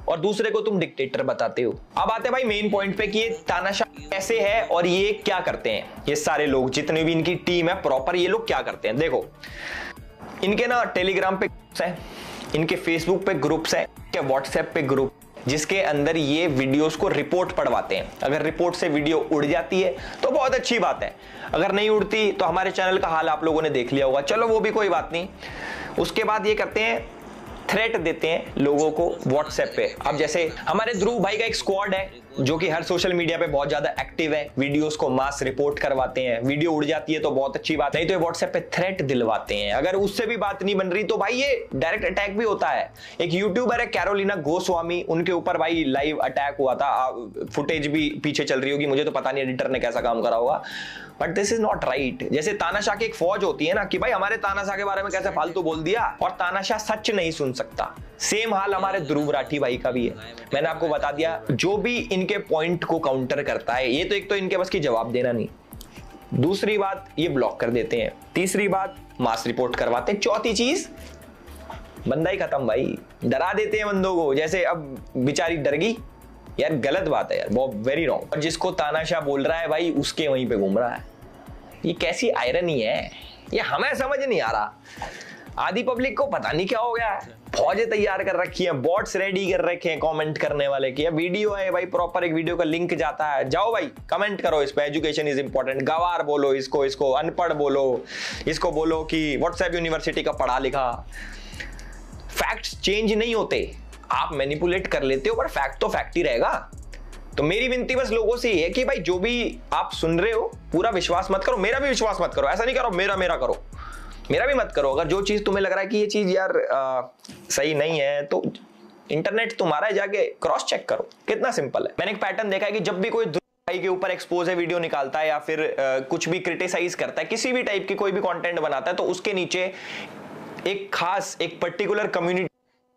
और दूसरे को तुम डिक्टेटर बताते हो। अब आते हैं भाई मेन पॉइंट पे कि ये तानाशाह कैसे है और ये क्या करते हैं। ये सारे लोग जितने भी इनकी टीम है प्रॉपर, ये लोग क्या करते हैं देखो, इनके ना टेलीग्राम पे ग्रुप्स हैं, इनके फेसबुक पे ग्रुप्स हैं, इनके व्हाट्सएप पे ग्रुप, जिसके अंदर ये वीडियोस को रिपोर्ट पढ़वाते हैं। अगर रिपोर्ट से वीडियो उड़ जाती है तो बहुत अच्छी बात है, अगर नहीं उड़ती तो हमारे चैनल का हाल आप लोगों ने देख लिया होगा, चलो वो भी कोई बात नहीं। उसके बाद ये करते हैं थ्रेट देते हैं लोगों को व्हाट्सएप पे। अब जैसे हमारे ध्रुव भाई का एक स्क्वाड है जो कि हर सोशल मीडिया पे बहुत ज्यादा एक्टिव है, वीडियोस को मास रिपोर्ट करवाते हैं, वीडियो उड़ जाती है तो बहुत अच्छी बात, नहीं तो ये व्हाट्सएप पे थ्रेट दिलवाते हैं। अगर उससे भी बात नहीं बन रही तो भाई ये डायरेक्ट अटैक भी होता है। एक यूट्यूबर है कैरोलिना गोस्वामी, उनके ऊपर भाई लाइव अटैक हुआ था, फुटेज भी पीछे चल रही होगी, मुझे तो पता नहीं एडिटर ने कैसा काम करा होगा, but this is not right. जैसे तानाशाह की एक फौज होती है ना कि भाई हमारे तानाशाह के बारे में कैसे फालतू बोल दिया, और तानाशाह सच नहीं सुन सकता। सेम हाल हमारे ध्रुव राठी भाई का भी है। मैंने आपको बता दिया, जो भी इनके पॉइंट को काउंटर करता है, ये तो एक तो इनके बस की जवाब देना नहीं, दूसरी बात ये ब्लॉक कर देते हैं, तीसरी बात मास रिपोर्ट करवाते हैं, चौथी चीज बंदा ही खत्म भाई, डरा देते हैं बंदों को। जैसे अब बेचारी डर गई यार, गलत बात है यार, बहुत वेरी रॉन्ग। और जिसको तानाशाह बोल रहा है भाई उसके वहीं पे घूम रहा है, ये कैसी आयरनी है, ये हमें समझ नहीं आ रहा। आधी पब्लिक को पता नहीं क्या हो गया है, फौजें तैयार कर रखी हैं, बॉट्स रेडी कर रखे हैं कमेंट करने वाले की। वीडियो है भाई, प्रॉपर एक वीडियो का लिंक जाता है, जाओ भाई कमेंट करो इस पे, एजुकेशन इज इंपॉर्टेंट, गवार बोलो इसको अनपढ़ बोलो, इसको बोलो कि व्हाट्सएप यूनिवर्सिटी का पढ़ा लिखा। फैक्ट्स चेंज नहीं होते, आप मैनिपुलेट कर लेते हो, पर फैक्ट तो फैक्ट ही रहेगा। तो मेरी विनती बस लोगों से ये है कि भाई जो भी आप सुन रहे हो पूरा विश्वास मत करो, मेरा भी विश्वास मत करो, ऐसा नहीं करो मेरा करो, मेरा भी मत करो। अगर जो चीज तुम्हें लग रहा है कि ये चीज यार सही नहीं है तो इंटरनेट तुम्हारा है, जाके क्रॉस चेक करो, कितना सिंपल है। मैंने एक पैटर्न देखा है कि जब भी कोई भाई के ऊपर एक्सपोज है वीडियो निकालता है या फिर कुछ भी क्रिटिसाइज करता है, किसी भी टाइप की कोई भी कंटेंट बनाता है, तो उसके नीचे एक खास एक पर्टिकुलर कम्युनिटी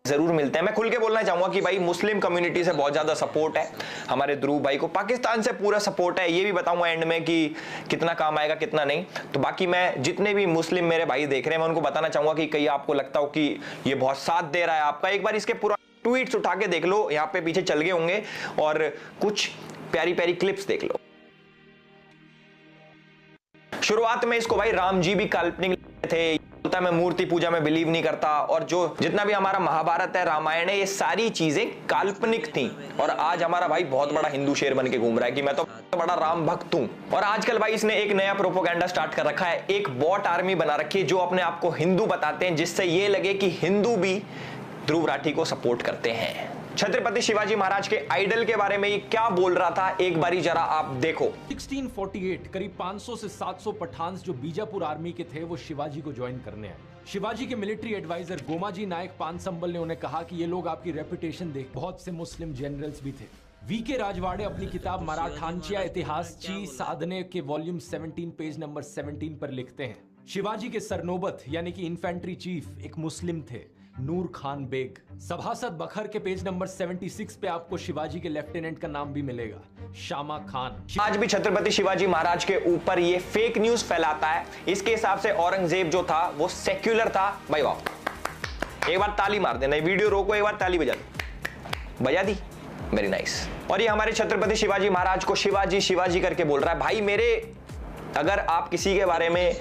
जरूर मिलते हैं। मैं खुल के बोलना चाहूंगा कि भाई मुस्लिम कम्युनिटी से बहुत ज्यादा सपोर्ट है हमारे ध्रुव भाई को, पाकिस्तान से पूरा सपोर्ट है, ये भी बताऊंगा एंड में कि कितना काम आएगा कितना नहीं। तो बाकी मैं जितने भी मुस्लिम मेरे भाई देख रहे हैं मैं उनको बताना चाहूंगा कि कहीं आपको लगता हो कि ये बहुत साथ दे रहा है आपका, एक बार इसके पूरा ट्वीट्स उठा के देख लो, यहाँ पे पीछे चल गए होंगे, और कुछ प्यारी प्यारी क्लिप्स देख लो। शुरुआत में इसको भाई राम जी भी काल्पनिक थे, बोलता मैं मूर्ति पूजा में बिलीव नहीं करता, और जो जितना भी हमारा महाभारत है रामायण है ये सारी चीजें काल्पनिक थी, और आज हमारा भाई बहुत बड़ा हिंदू शेर बन के घूम रहा है कि मैं तो बड़ा राम भक्त हूं। और आजकल भाई इसने एक नया प्रोपोगेंडा स्टार्ट कर रखा है, एक बॉट आर्मी बना रखी है जो अपने आप को हिंदू बताते हैं, जिससे ये लगे कि हिंदू भी ध्रुव राठी को सपोर्ट करते हैं। छत्रपति शिवाजी महाराज के आइडल के बारे में ये क्या बोल रहा था, एक बारी जरा आप देखो। 1648 करीब 500 से 700 पठान्स जो बीजापुर आर्मी के थे वो शिवाजी को ज्वाइन करने आए। शिवाजी के मिलिट्री एडवाइजर गोमाजी नायक पानसंबल ने उन्हें कहा कि ये लोग आपकी रेपुटेशन देख, बहुत से मुस्लिम जनरल्स भी थे। वीके राजवाड़े अपनी किताब मराठांच्या इतिहासची साधने के वॉल्यूम 17 पेज नंबर 17 पर लिखते हैं, शिवाजी के सरनोबत यानी कि इन्फेंट्री चीफ एक मुस्लिम थे, नूर खान बेग। सभासद बखर के पेज नंबर 76 पे आपको शिवाजी के लेफ्टिनेंट का नाम भी मिलेगा, शामा खान। आज भी छत्रपति शिवाजी महाराज के ऊपर ये फेक न्यूज फैलाता है। इसके हिसाब से औरंगजेब जो था वो सेक्युलर था। भाई वाह, एक बार ताली मार देना, वीडियो रोको, एक बार ताली बजा दी, वेरी नाइस। और ये हमारे छत्रपति शिवाजी महाराज को शिवाजी शिवाजी करके बोल रहा है। भाई मेरे, अगर आप किसी के बारे में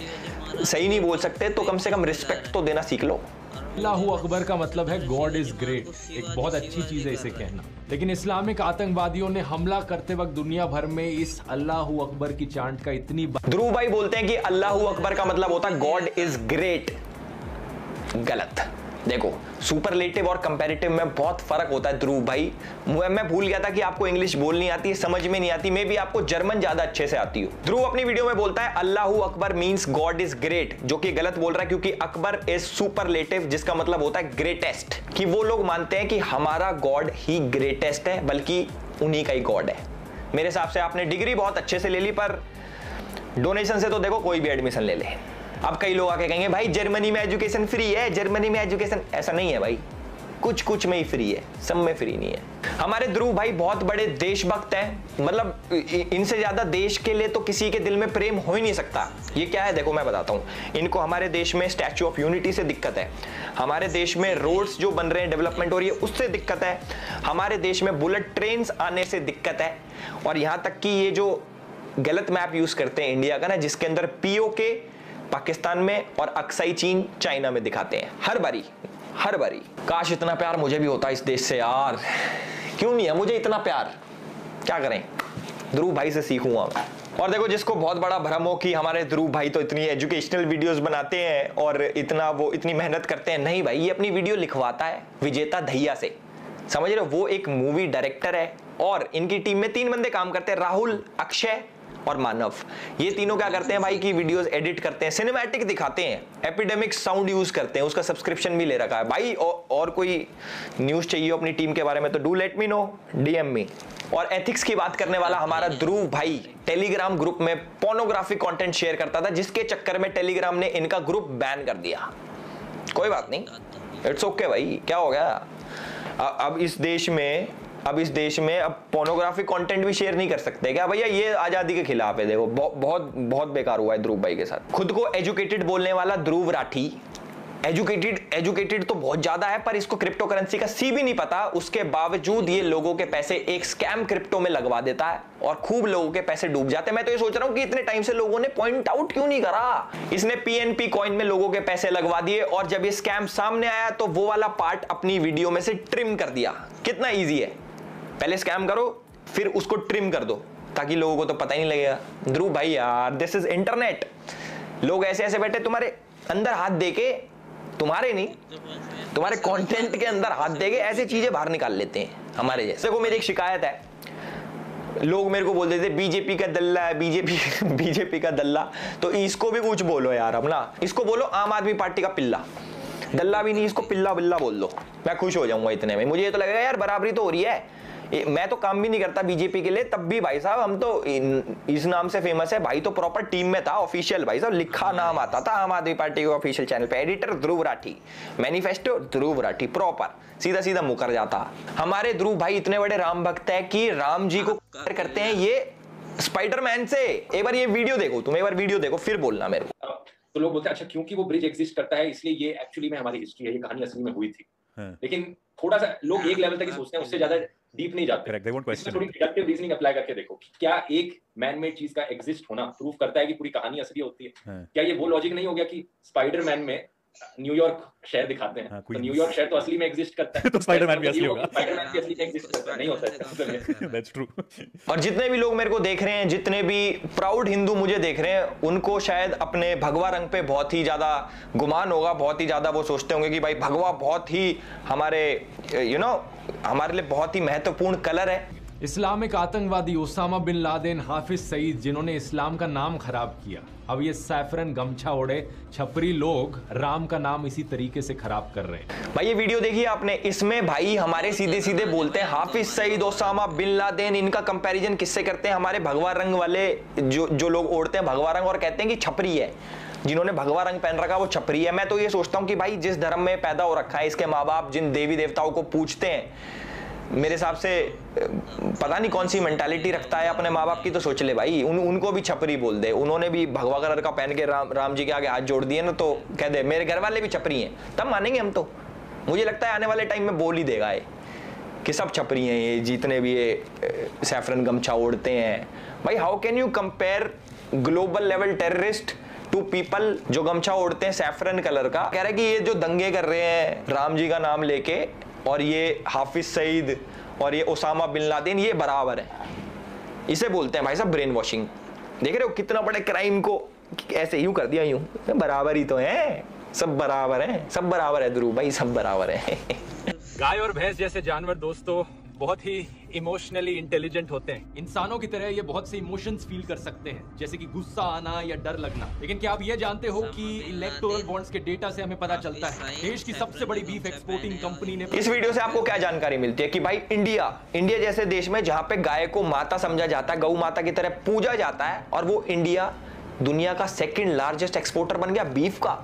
सही नहीं बोल सकते तो कम से कम रिस्पेक्ट तो देना सीख लो। अल्लाहू अकबर का मतलब है गॉड इज ग्रेट, एक बहुत अच्छी चीज है इसे कहना, लेकिन इस्लामिक आतंकवादियों ने हमला करते वक्त दुनिया भर में इस अल्लाहू अकबर की चांट का इतनी ध्रुव भाई बोलते हैं कि अल्लाहू अकबर का मतलब होता है गॉड इज ग्रेट। गलत, देखो सुपरलेटिव और कंपैरेटिव में बहुत फर्क होता है ध्रुव भाई। मैं भूल गया था कि आपको इंग्लिश बोलनी आती है, समझ में नहीं आती, मे भी आपको जर्मन ज्यादा अच्छे से आती हो। ध्रुव अपनी वीडियो में बोलता है Allahu Akbar means God is great, जो कि गलत बोल रहा है क्योंकि अकबर इज सुपरलेटिव, जिसका मतलब होता है ग्रेटेस्ट, कि वो लोग मानते हैं कि हमारा गॉड ही ग्रेटेस्ट है, बल्कि उन्हीं का ही गॉड है। मेरे हिसाब से आपने डिग्री बहुत अच्छे से ले ली, पर डोनेशन से तो देखो कोई भी एडमिशन ले ले। अब कई लोग आके कहेंगे भाई जर्मनी में एजुकेशन फ्री है, जर्मनी में एजुकेशन, ऐसा नहीं है भाई, कुछ कुछ में ही फ्री है, सब में फ्री नहीं है। हमारे ध्रुव भाई बहुत बड़े देशभक्त हैं, मतलब इनसे ज्यादा देश के लिए तो किसी के दिल में प्रेम हो ही नहीं सकता। ये क्या है देखो मैं बताता हूँ। इनको हमारे देश में स्टैच्यू ऑफ यूनिटी से दिक्कत है, हमारे देश में रोड्स जो बन रहे हैं डेवलपमेंट हो रही है उससे दिक्कत है, हमारे देश में बुलेट ट्रेन आने से दिक्कत है, और यहाँ तक कि ये जो गलत मैप यूज करते हैं इंडिया का ना, जिसके अंदर पीओके पाकिस्तान में और अक्साई चीन चाइना में दिखाते हैं हर बारी। काश इतना प्यार मुझे भी होता इस देश से यार, क्यों नहीं है मुझे इतना प्यार, क्या करें, ध्रुव भाई से सीखूंगा मैं। और देखो जिसको बहुत बड़ा भ्रम हो कि हमारे ध्रुव भाई तो इतनी एजुकेशनल वीडियोस बनाते हैं और इतनी मेहनत करते हैं, नहीं भाई, ये अपनी वीडियो लिखवाता है विजेता दहिया से, समझ रहे हो। वो एक मूवी डायरेक्टर है और इनकी टीम में 3 बंदे काम करते हैं, राहुल, अक्षय और मानव। ये तीनों क्या करते हैं भाई कि वीडियोस एडिट करते हैं, सिनेमैटिक दिखाते हैं, एपिडेमिक साउंड यूज करते हैं, उसका सब्सक्रिप्शन भी ले रखा है भाई। और कोई न्यूज चाहिए अपनी टीम के बारे में तो do let me know, DM me. और एथिक्स की बात करने वाला हमारा ध्रुव भाई टेलीग्राम ग्रुप में पोर्नोग्राफिक कंटेंट शेयर करता था, जिसके चक्कर में टेलीग्राम ने इनका ग्रुप बैन कर दिया। कोई बात नहीं, इट्स ओके भाई, क्या हो गया। अब इस देश में अब पोर्नोग्राफिक कंटेंट भी शेयर नहीं कर सकते क्या भैया, ये आजादी के खिलाफ है। देखो बहुत बेकार हुआ है ध्रुव भाई के साथ। खुद को एजुकेटेड बोलने वाला ध्रुव राठी, एजुकेटेड तो बहुत ज्यादा है, पर इसको क्रिप्टो करेंसी का सी भी नहीं पता, उसके बावजूद ये लोगों के पैसे एक स्कैम क्रिप्टो में लगवा देता है और खूब लोगों के पैसे डूब जाते हैं। मैं तो ये सोच रहा हूं कि इतने टाइम से लोगों ने पॉइंट आउट क्यों नहीं करा। इसने पीएनपी कॉइन में लोगों के पैसे लगवा दिए और जब ये स्कैम सामने आया तो वो वाला पार्ट अपनी वीडियो में से ट्रिम कर दिया। कितना ईजी है, पहले स्कैम करो फिर उसको ट्रिम कर दो ताकि लोगों को तो पता ही नहीं लगेगा। ध्रुव भाई यार, दिस इज इंटरनेट, लोग ऐसे बैठे तुम्हारे अंदर हाथ देके, तुम्हारे नहीं, तुम्हारे कंटेंट के अंदर हाथ देके ऐसे चीजें बाहर निकाल लेते हैं हमारे जैसे। देखो मेरी एक शिकायत है, लोग मेरे को बोल देते बीजेपी का दल्ला है, बीजेपी का दल्ला, तो इसको भी कुछ बोलो यार अपना, इसको बोलो आम आदमी पार्टी का पिल्ला, दल्ला भी नहीं, इसको पिल्ला बिल्ला बोल दो, मैं खुश हो जाऊंगा इतने में। मुझे ये तो लगेगा यार बराबरी तो हो रही है। मैं तो काम भी नहीं करता बीजेपी के लिए, तब भी भाई साहब हम तो इस नाम से फेमस है भाई, तो प्रॉपर टीम में था, ऑफिशियल भाई साहब लिखा नाम आता था आम आदमी पार्टी के ऑफिशियल चैनल पे, editor Dhruv Rathee, manifesto Dhruv Rathee, proper सीधा मुकर जाता। हमारे ध्रुव भाई इतने बड़े राम भक्त है कि राम जी को करते हैं ये स्पाइडरमैन से। एक बार ये वीडियो देखो, तुम एक बार वीडियो देखो फिर बोलना मेरे को। तो लोग बोलते हैं अच्छा क्योंकि वो ब्रिज एग्जिस्ट करता है इसलिए ये एक्चुअली में हमारी हिस्ट्री है, ये कहानी असली में हुई थी। लेकिन थोड़ा सा लोग एक लेवल तक ही सोचते हैं, उससे ज्यादा डीप नहीं जाते। थोड़ी डिडक्टिव रीजनिंग अप्लाई करके देखो, क्या एक मैन मेड चीज का एग्जिस्ट होना प्रूव करता है कि पूरी कहानी असली होती है? क्या ये वो लॉजिक नहीं हो गया कि स्पाइडरमैन में न्यूयॉर्क शहर दिखाते हैं, तो न्यूयॉर्क शहर तो असली में एग्जिस्ट करता है, तो स्पाइडरमैन भी असली होगा, स्पाइडरमैन भी असली में एग्जिस्ट करता है, नहीं होता है। That's true. और जितने भी लोग मेरे को देख रहे हैं, जितने भी प्राउड हिंदू मुझे देख रहे हैं, उनको शायद अपने भगवा रंग पे बहुत ही ज्यादा गुमान होगा, बहुत ही ज्यादा वो सोचते होंगे कि भाई भगवा बहुत ही हमारे हमारे लिए बहुत ही महत्वपूर्ण कलर है। इस्लामिक आतंकवादी Osama bin Laden, Hafiz Saeed, जिन्होंने इस्लाम का नाम खराब किया, अब ये सैफरन गमछा ओढ़े छपरी लोग राम का नाम इसी तरीके से खराब कर रहे हैं। भाई ये वीडियो देखिए आपने, इसमें भाई हमारे सीधे बोलते हैं Hafiz Saeed, Osama bin Laden, इनका कंपैरिजन किससे करते हैं? हमारे भगवा रंग वाले जो लोग ओढ़ते हैं भगवा रंग और कहते हैं कि छपरी है, जिन्होंने भगवा रंग पहन रखा वो छपरी है। मैं तो ये सोचता हूँ कि भाई जिस धर्म में पैदा हो रखा है, इसके माँ बाप जिन देवी देवताओं को पूजते हैं, मेरे हिसाब से पता नहीं कौन सी मेंटालिटी रखता है अपने माँ बाप की, तो सोच ले भाई उनको भी छपरी बोल दे। उन्होंने भी भगवा कलर का पहन के राम जी के आगे हाथ जोड़ दिए ना, तो कह दे मेरे घर वाले भी छपरी हैं, तब मानेंगे हम। तो मुझे लगता है आने वाले टाइम में बोल ही देगा ये कि सब छपरी हैं, ये जितने भी ये सैफरन गमछा ओढ़ते हैं। भाई how can you compare global level terrorist to people जो गमछा ओढ़ते हैं सैफरन कलर का? कह रहे कि ये जो दंगे कर रहे हैं राम जी का नाम लेके, और ये हाफिज सईद और ये ओसामा बिन लादेन, ये बराबर है। इसे बोलते हैं भाई साहब ब्रेन वॉशिंग। देख रहे हो कितना बड़े क्राइम को ऐसे यूं कर दिया, यूं बराबर ही तो है, सब बराबर है ध्रुव भाई, सब बराबर है। गाय और भैंस जैसे जानवर दोस्तों बहुत ही इमोशनली इंटेलिजेंट होते हैं। इंसानों की तरह ये बहुत से इमोशंस फील कर सकते हैं, जैसे कि गुस्सा आना या डर लगना। लेकिन क्या आप ये जानते हो कि इलेक्टोरल बॉन्ड्स के डेटा से हमें पता चलता है देश की सबसे बड़ी बीफ एक्सपोर्टिंग कंपनी ने। इस वीडियो से आपको क्या जानकारी मिलती है कि भाई इंडिया जैसे देश में जहां पे गाय को माता समझा जाता है, गौ माता की तरह पूजा जाता है, और वो इंडिया दुनिया का सेकंड लार्जेस्ट एक्सपोर्टर बन गया बीफ का।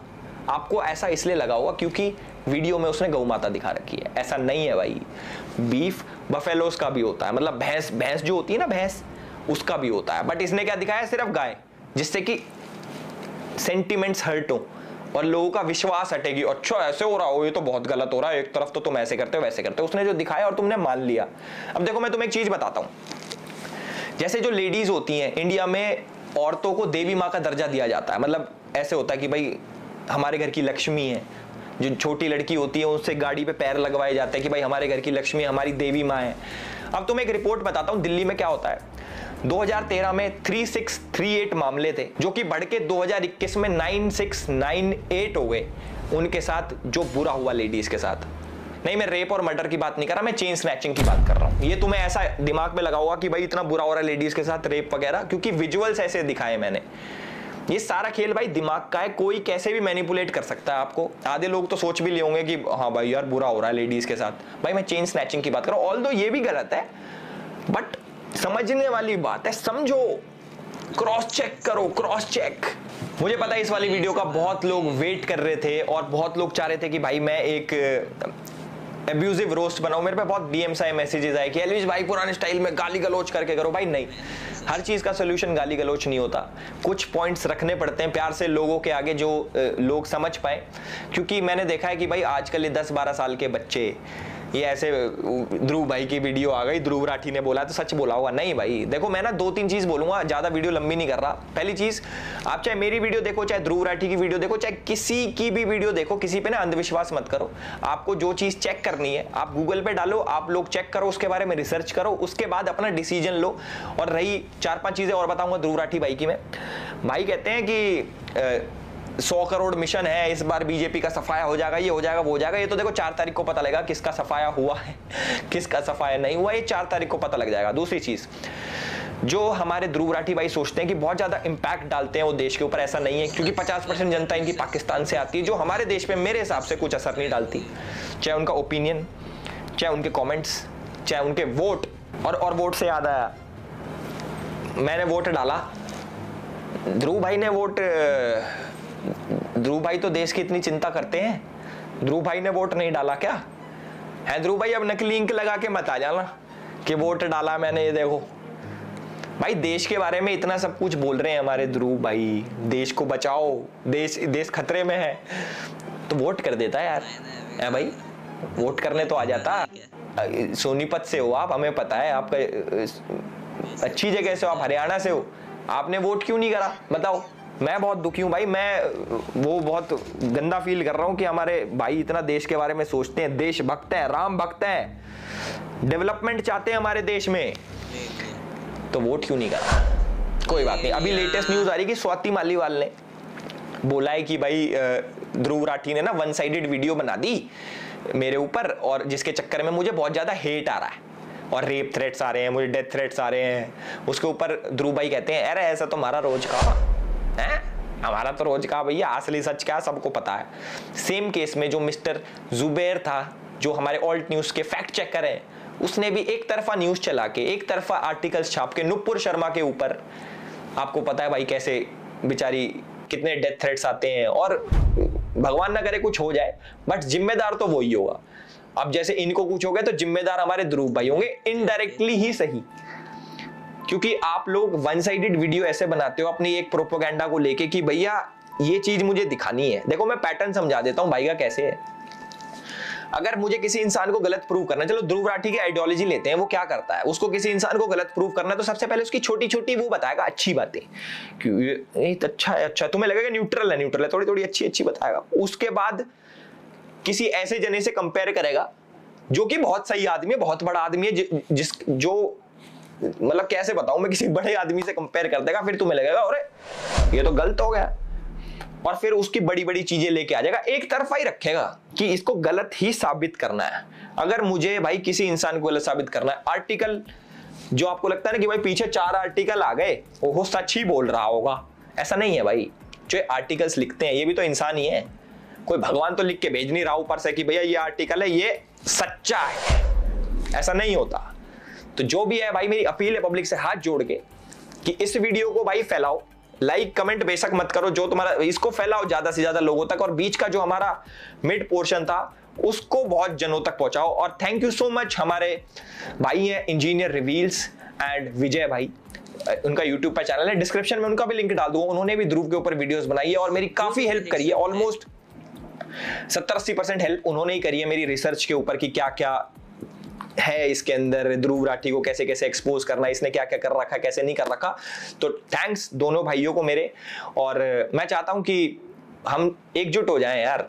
आपको ऐसा इसलिए लगा होगा क्योंकि वीडियो में उसने गौ माता दिखा रखी है। ऐसा नहीं है भाई, बीफ बफेलोस का भी होता है, मतलब भैंस जो होती है ना, भैंस उसका भी होता है। बट इसने क्या दिखाया, सिर्फ गाय, जिससे कि सेंटिमेंट्स हर्ट हो और लोगों का विश्वास हटेगी। अच्छा ऐसे हो रहा हो, ये तो बहुत गलत हो रहा है, एक तरफ तो तुम ऐसे करते हो वैसे करते हो। उसने जो दिखाया और तुमने मान लिया। अब देखो मैं तुम्हें एक चीज बताता हूं, जैसे जो लेडीज होती हैं इंडिया में, औरतों को देवी माँ का दर्जा दिया जाता है। मतलब ऐसे होता है कि भाई हमारे घर की लक्ष्मी है, जो छोटी लड़की होती है उससे गाड़ी पे पैर लगवाए जाते हैं कि भाई हमारे घर की लक्ष्मी हमारी देवी माँ है। अब तुम्हें एक रिपोर्ट बताता हूं दिल्ली में क्या होता है। 2013 में 3638 मामले थे, जो कि बढ़ के 2021 में 9698 हो गए उनके साथ जो बुरा हुआ लेडीज के साथ। नहीं, मैं रेप और मर्डर की बात नहीं कर रहा, मैं चेन स्नैचिंग की बात कर रहा हूं। ये तुम्हें ऐसा दिमाग में लगा होगा कि भाई इतना बुरा हो रहा है लेडीज के साथ, रेप वगैरह, क्योंकि विजुअल्स ऐसे दिखाए मैंने। ये सारा खेल भाई दिमाग का है, कोई कैसे भी मैनिपुलेट कर सकता है आपको। आधे लोग तो सोच भी लेंगे कि हाँ भाई यार बुरा हो रहा है लेडीज के साथ। भाई मैं चेन स्नैचिंग की बात कर रहा हूं, ऑल्दो ये भी गलत है, बट समझने वाली बात है, समझो, क्रॉस चेक करो, क्रॉस चेक। मुझे पता है इस वाली वीडियो का बहुत लोग वेट कर रहे थे और बहुत लोग चाह रहे थे कि भाई मैं एक एब्यूजिव रोस्ट बनाऊं। मेरे पे बहुत डीएम्स आए, मैसेजेस आए कि एलविश भाई पुराने स्टाइल में गाली गलोच करके करो। भाई नहीं, हर चीज का सोल्यूशन गाली गलोच नहीं होता। कुछ पॉइंट्स रखने पड़ते हैं प्यार से लोगों के आगे, जो लोग समझ पाए। क्योंकि मैंने देखा है कि भाई आजकल ये 10-12 साल के बच्चे ये ऐसे, ध्रुव भाई की वीडियो आ गई, ध्रुव राठी ने बोला तो सच बोला होगा। नहीं भाई देखो, मैं ना 2-3 चीज बोलूंगा, ज्यादा वीडियो लंबी नहीं कर रहा। पहली चीज, आप चाहे मेरी वीडियो देखो, चाहे ध्रुव राठी की वीडियो देखो, चाहे किसी की भी वीडियो देखो, किसी पे ना अंधविश्वास मत करो। आपको जो चीज चेक करनी है आप गूगल पे डालो, आप लोग चेक करो, उसके बारे में रिसर्च करो, उसके बाद अपना डिसीजन लो। और रही 4-5 चीजें और बताऊंगा ध्रुव राठी भाई की। मैं भाई कहते हैं कि 100 करोड़ मिशन है, इस बार बीजेपी का सफाया हो जाएगा, ये हो जाएगा, वो हो जाएगा। ये तो देखो 4 तारीख को पता लगेगा किसका सफाया हुआ है, किसका सफाया नहीं हुआ, ये 4 तारीख को पता लग जाएगा। दूसरी चीज, जो हमारे ध्रुव राठी भाई सोचते हैं कि बहुत ज्यादा इंपैक्ट डालते हैं वो देश के ऊपर, ऐसा नहीं है, क्योंकि 50% जनता इनकी पाकिस्तान से आती है, जो हमारे देश पे मेरे हिसाब से कुछ असर नहीं डालती। चाहे उनका ओपिनियन, चाहे उनके कॉमेंट्स, चाहे उनके वोट। और वोट से याद आया, मैंने वोट डाला, ध्रुव भाई ने वोट, ध्रुव भाई तो देश की इतनी चिंता करते हैं, ध्रुव भाई ने वोट नहीं डाला क्या है? ध्रुव भाई अब नकली इंक लगा के मत आ जाना कि वोट डाला मैंने, ये देखो भाई देश के बारे में इतना सब कुछ बोल रहे हैं हमारे ध्रुव भाई, देश को बचाओ, देश खतरे में है, तो वोट कर देता है यार। है भाई, वोट करने तो आ जाता। सोनीपत से हो आप, हमें पता है, आप अच्छी जगह से हो, आप हरियाणा से हो, आपने वोट क्यों नहीं करा बताओ? मैं बहुत दुखी हूं भाई, मैं वो बहुत गंदा फील कर रहा हूं कि हमारे भाई इतना देश के बारे में सोचते हैं, देश भक्त है, राम भक्त है, डेवलपमेंट चाहते हैं हमारे देश में, तो वोट क्यों नहीं करा? कोई बात नहीं। अभी लेटेस्ट न्यूज आ रही कि स्वाति मालीवाल ने बोला है कि भाई ध्रुव राठी ने ना 1 साइडेड वीडियो बना दी मेरे ऊपर, और जिसके चक्कर में मुझे बहुत ज्यादा हेट आ रहा है और रेप थ्रेट्स आ रहे हैं, मुझे डेथ थ्रेट्स आ रहे हैं। उसके ऊपर ध्रुव भाई कहते हैं अरे ऐसा तो हमारा रोज का है, हमारा तो रोज का भैया, असली सच क्या सबको पता है। सेम केस में जो मिस्टर जुबैर था, जो हमारे ऑल्ट न्यूज के फैक्ट चेकर हैं, उसने भी एक तरफा न्यूज चला के, एक तरफा आर्टिकल्स छाप के नुपुर शर्मा के ऊपर, आपको पता है भाई कैसे बेचारी कितने डेथ थ्रेट्स आते हैं, और भगवान ना करे कुछ हो जाए, बट जिम्मेदार तो वही होगा। अब जैसे इनको कुछ हो गया तो जिम्मेदार हमारे ध्रुव भाई होंगे, इनडायरेक्टली ही सही, क्योंकि आप लोग 1 साइडेड वीडियो ऐसे बनाते हो अपनी एक प्रोपेगेंडा को लेके कि भैया ये चीज मुझे दिखानी है। देखो मैं पैटर्न समझा देता हूं भाई का कैसे है। अगर मुझे किसी इंसान को गलत प्रूव करना है, चलो ध्रुव राठी की आइडियोलॉजी लेते हैं, वो क्या करता है, उसको किसी इंसान को गलत प्रूव करना है तो सबसे पहले उसकी छोटी छोटी वो बताएगा अच्छी बातें, ये अच्छा है, अच्छा तुम्हें लगेगा न्यूट्रल है, थोड़ी थोड़ी अच्छी बताएगा। उसके बाद किसी ऐसे जने से कंपेयर करेगा जो कि बहुत सही आदमी है, बहुत बड़ा आदमी है, जो मतलब कैसे बताऊं मैं, किसी बड़े आदमी से कंपेयर कर देगा, फिर तुम्हें लगेगा अरे ये तो गलत हो गया। और फिर उसकी बड़ी बड़ी चीजें लेके आ जाएगा, एक तरफा ही रखेगा कि इसको गलत ही साबित करना है। अगर मुझे भाई किसी इंसान को गलत साबित करना है, आर्टिकल जो आपको लगता है ना कि भाई पीछे 4 आर्टिकल आ गए, वो सच ही बोल रहा होगा, ऐसा नहीं है भाई। जो आर्टिकल्स लिखते हैं ये भी तो इंसान ही है, कोई भगवान तो लिख के भेज नहीं रहा ऊपर से कि भैया ये आर्टिकल है ये सच्चा है, ऐसा नहीं होता। तो जो भी है भाई, मेरी अपील है पब्लिक से हाथ जोड़ के कि इस वीडियो को भाई फैलाओ, लाइक कमेंट बेशक मत करो, जो तुम्हारा इसको फैलाओ ज्यादा से ज्यादा लोगों तक, और बीच का जो हमारा मिड पोर्शन था उसको बहुत जनों तक पहुंचाओ। और थैंक यू सो मच, हमारे भाई हैं इंजीनियर रिवील्स एंड विजय भाई, उनका यूट्यूब पर चैनल है, डिस्क्रिप्शन में उनका भी लिंक डाल दूंगा। उन्होंने भी ध्रुव के ऊपर वीडियोस बनाई है और मेरी काफी हेल्प करी है, ऑलमोस्ट 70-80% हेल्प उन्होंने ही करी है मेरी रिसर्च के ऊपर कि क्या क्या है इसके अंदर, ध्रुव राठी को कैसे कैसे एक्सपोज करना, इसने क्या क्या कर रखा कैसे नहीं कर रखा। तो थैंक्स दोनों भाइयों को मेरे, और मैं चाहता हूं कि हम एकजुट हो जाएं यार,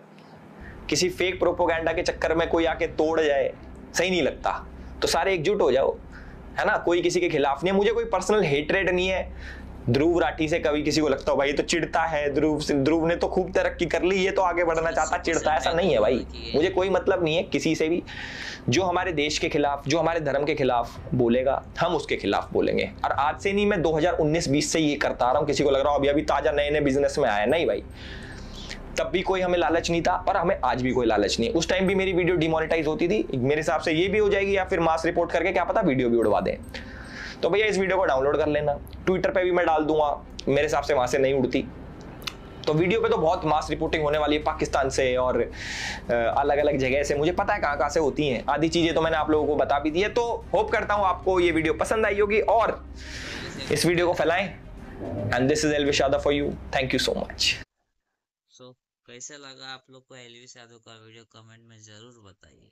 किसी फेक प्रोपोगेंडा के चक्कर में कोई आके तोड़ जाए सही नहीं लगता, तो सारे एकजुट हो जाओ, है ना। कोई किसी के खिलाफ नहीं है, मुझे कोई पर्सनल हेटरेट नहीं है ध्रुव राठी से। कभी किसी को लगता हो भाई तो चिढ़ता है ध्रुव ने तो खूब तरक्की कर ली, ये तो आगे बढ़ना चाहता, चिढ़ता, ऐसा नहीं है भाई। मुझे कोई मतलब नहीं है किसी से भी, जो हमारे देश के खिलाफ, जो हमारे धर्म के खिलाफ बोलेगा हम उसके खिलाफ बोलेंगे। और आज से नहीं, मैं 2019-20 से ये करता आ रहा हूँ। किसी को लग रहा हो अभी ताजा नए नए बिजनेस में आया, नहीं भाई, तब भी कोई हमें लालच नहीं था और हमें आज भी कोई लालच नहीं है। उस टाइम भी मेरी वीडियो डिमोनेटाइज होती थी, मेरे हिसाब से ये भी हो जाएगी, या फिर मास रिपोर्ट करके क्या पता वीडियो भी उड़वा दें। तो भैया इस वीडियो को डाउनलोड कर लेना, ट्विटर पे भी मैं डाल दूंगा, मेरे हिसाब से वहां से नहीं उड़ती। तो वीडियो पे तो बहुत मास रिपोर्टिंग होने वाली है पाकिस्तान से और अलग अलग जगह से, मुझे पता है कहां से होती हैं, आधी चीजें तो मैंने आप लोगों को बता भी दी है। तो होप करता हूं आपको ये वीडियो पसंद आई होगी और इस वीडियो को फैलाएं। And this is Elvish Yadav for you, thank you so much. कैसा लगा आप लोग को एल्विश यादव का वीडियो, कमेंट में जरूर बताइए।